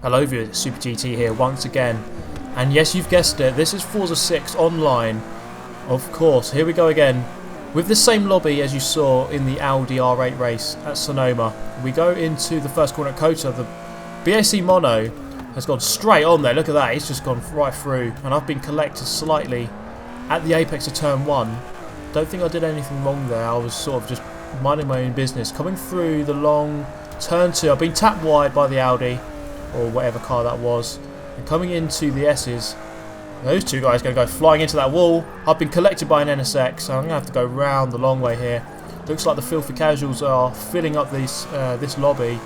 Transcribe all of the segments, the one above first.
Hello viewers, Super GT here once again, and yes, you've guessed it, this is Forza 6 online. Of course, here we go again with the same lobby as you saw in the Audi R8 race at Sonoma. We go into the first corner at COTA. The BAC Mono has gone straight on there. Look at that, he's just gone right through, and I've been collected slightly at the apex of turn 1. Don't think I did anything wrong there. I was sort of just minding my own business. Coming through the long turn 2, I've been tapped wide by the Audi, or whatever car that was, and coming into the S's, those two guys are going to go flying into that wall. I've been collected by an NSX, so I'm going to have to go round the long way here. Looks like the filthy casuals are filling up this lobby,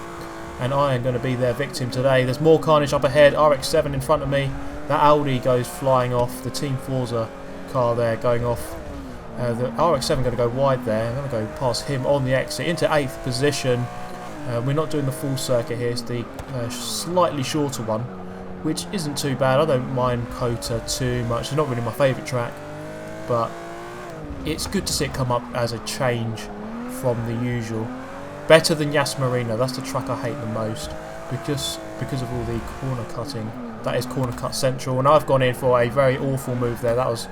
and I am going to be their victim today. There's more carnage up ahead, RX-7 in front of me. That Audi goes flying off, the Team Forza car there going off. The RX-7 going to go wide there. I'm going to go past him on the exit into 8th position. We're not doing the full circuit here, it's the slightly shorter one, which isn't too bad. I don't mind COTA too much. It's not really my favourite track, but it's good to see it come up as a change from the usual. Better than Yas Marina, that's the track I hate the most, because of all the corner cutting. That is corner cut central, and I've gone in for a very awful move there. That was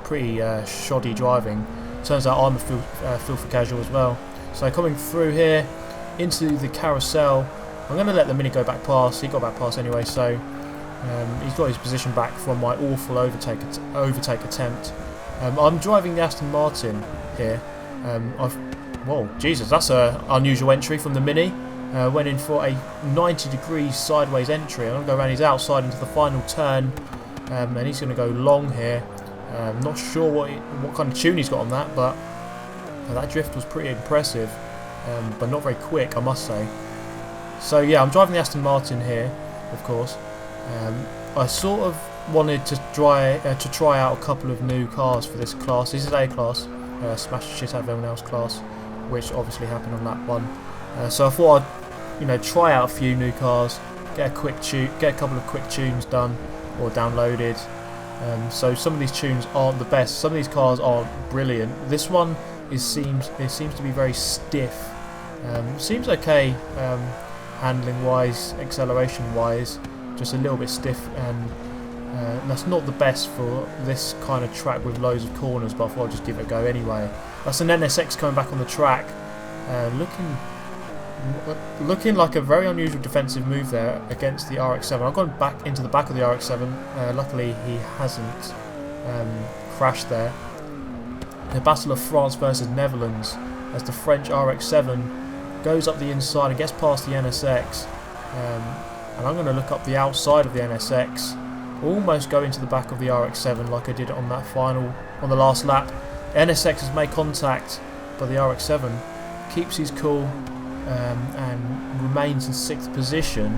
pretty shoddy driving. Turns out I'm a filthy casual as well. So coming through here into the carousel, I'm going to let the Mini go back past. He got back past anyway, so he's got his position back from my awful overtake attempt. I'm driving the Aston Martin here. Whoa, Jesus, that's an unusual entry from the Mini. Went in for a 90 degrees sideways entry. I'm going to go around his outside into the final turn, and he's going to go long here. Not sure what kind of tune he's got on that, but that drift was pretty impressive. But not very quick, I must say. So yeah, I'm driving the Aston Martin here, of course. I sort of wanted to try out a couple of new cars for this class. This is A class, smash the shit out of everyone else class, which obviously happened on that one. So I thought I'd, try out a few new cars, get a couple of quick tunes done or downloaded. So some of these tunes aren't the best. Some of these cars aren't brilliant. This one seems to be very stiff. Seems okay handling wise, acceleration wise, just a little bit stiff, and that's not the best for this kind of track with loads of corners, but I thought I'd just give it a go anyway. That's an NSX coming back on the track, looking like a very unusual defensive move there against the RX-7. I've gone back into the back of the RX-7, luckily he hasn't crashed there. The Battle of France versus Netherlands, as the French RX-7 goes up the inside and gets past the NSX, and I'm going to look up the outside of the NSX, almost go into the back of the RX-7 like I did on the last lap. NSX has made contact, but the RX-7 keeps his cool and remains in 6th position.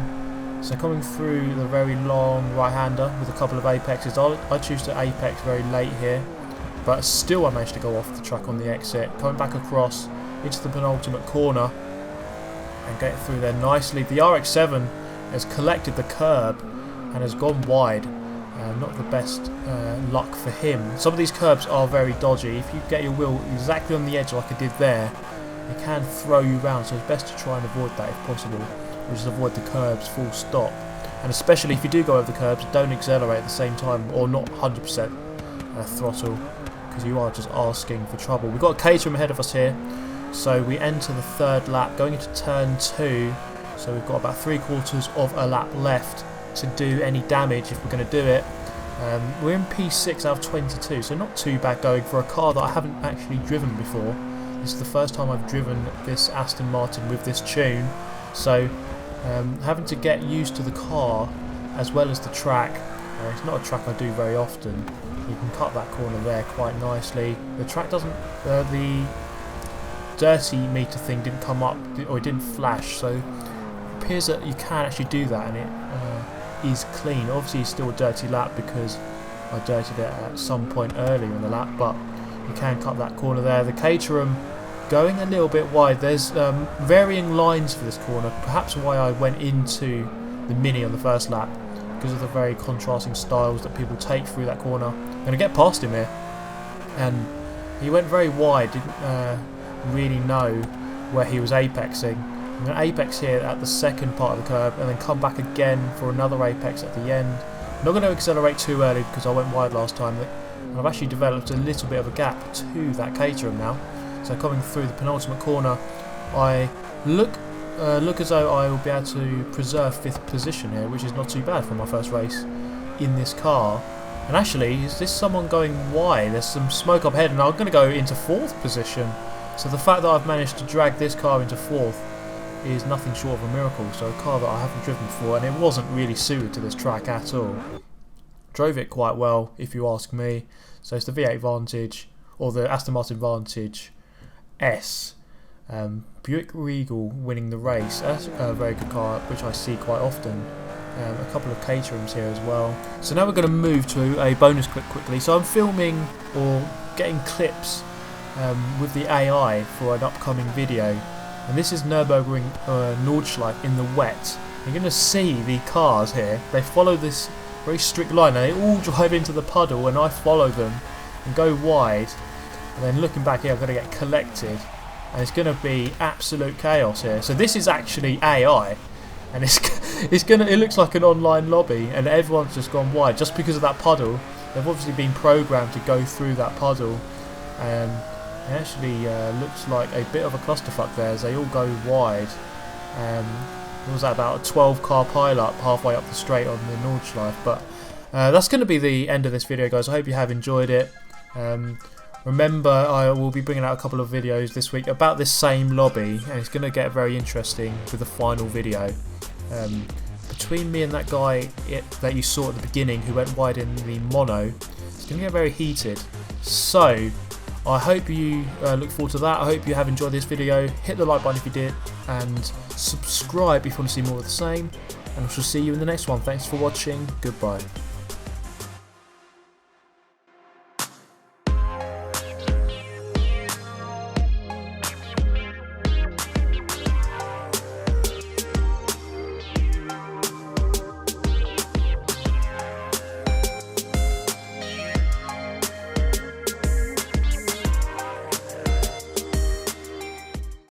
So coming through the very long right-hander with a couple of apexes, I choose to apex very late here, but still I managed to go off the track on the exit. Coming back across into the penultimate corner and get through there nicely. The RX-7 has collected the curb and has gone wide. Not the best luck for him. Some of these curbs are very dodgy. If you get your wheel exactly on the edge like I did there, it can throw you round, so it's best to try and avoid that if possible, which is avoid the curbs full stop. And especially if you do go over the curbs, don't accelerate at the same time, or not 100% throttle, because you are just asking for trouble. We've got a Caterham ahead of us here, so we enter the 3rd lap, going into turn 2, so we've got about 3/4 of a lap left to do any damage if we're going to do it. We're in P6 out of 22, so not too bad going for a car that I haven't actually driven before. This is the first time I've driven this Aston Martin with this tune, so having to get used to the car as well as the track. It's not a track I do very often. You can cut that corner there quite nicely. The track doesn't, the dirty meter thing didn't come up, or it didn't flash, so it appears that you can actually do that, and it is clean. Obviously it's still a dirty lap because I dirtied it at some point earlier in the lap, but you can cut that corner there. The Caterham going a little bit wide. There's varying lines for this corner, perhaps why I went into the Mini on the first lap, because of the very contrasting styles that people take through that corner. I'm going to get past him here, and he went very wide, didn't really know where he was apexing. I'm going to apex here at the second part of the curve and then come back again for another apex at the end. I'm not going to accelerate too early because I went wide last time. And I've actually developed a little bit of a gap to that Caterham now. So coming through the penultimate corner, I look as though I will be able to preserve 5th position here, which is not too bad for my first race in this car. And actually, is this someone going wide? There's some smoke up ahead and I'm going to go into 4th position. So the fact that I've managed to drag this car into 4th is nothing short of a miracle. So a car that I haven't driven before, and it wasn't really suited to this track at all. Drove it quite well, if you ask me. So it's the V8 Vantage, or the Aston Martin Vantage S. Buick Regal winning the race. That's a very good car, which I see quite often. A couple of Caterhams here as well. So now we're going to move to a bonus clip quickly. So I'm filming or getting clips with the AI for an upcoming video. And this is Nürburgring Nordschleife in the wet. You're going to see the cars here. They follow this very strict line. And they all drive into the puddle and I follow them and go wide. And then looking back here, I'm going to get collected. And it's going to be absolute chaos here. So this is actually AI. And it looks like an online lobby, and everyone's just gone wide just because of that puddle. They've obviously been programmed to go through that puddle, and it actually looks like a bit of a clusterfuck there as they all go wide. What was that, about a 12-car pile-up halfway up the straight on the Nordschleife? But that's going to be the end of this video, guys. I hope you have enjoyed it. Remember, I will be bringing out a couple of videos this week about this same lobby, and it's going to get very interesting with the final video. Between me and that guy that you saw at the beginning who went wide in the mono, it's going to get very heated. So, I hope you look forward to that. I hope you have enjoyed this video. Hit the like button if you did, and subscribe if you want to see more of the same. And I shall see you in the next one. Thanks for watching. Goodbye.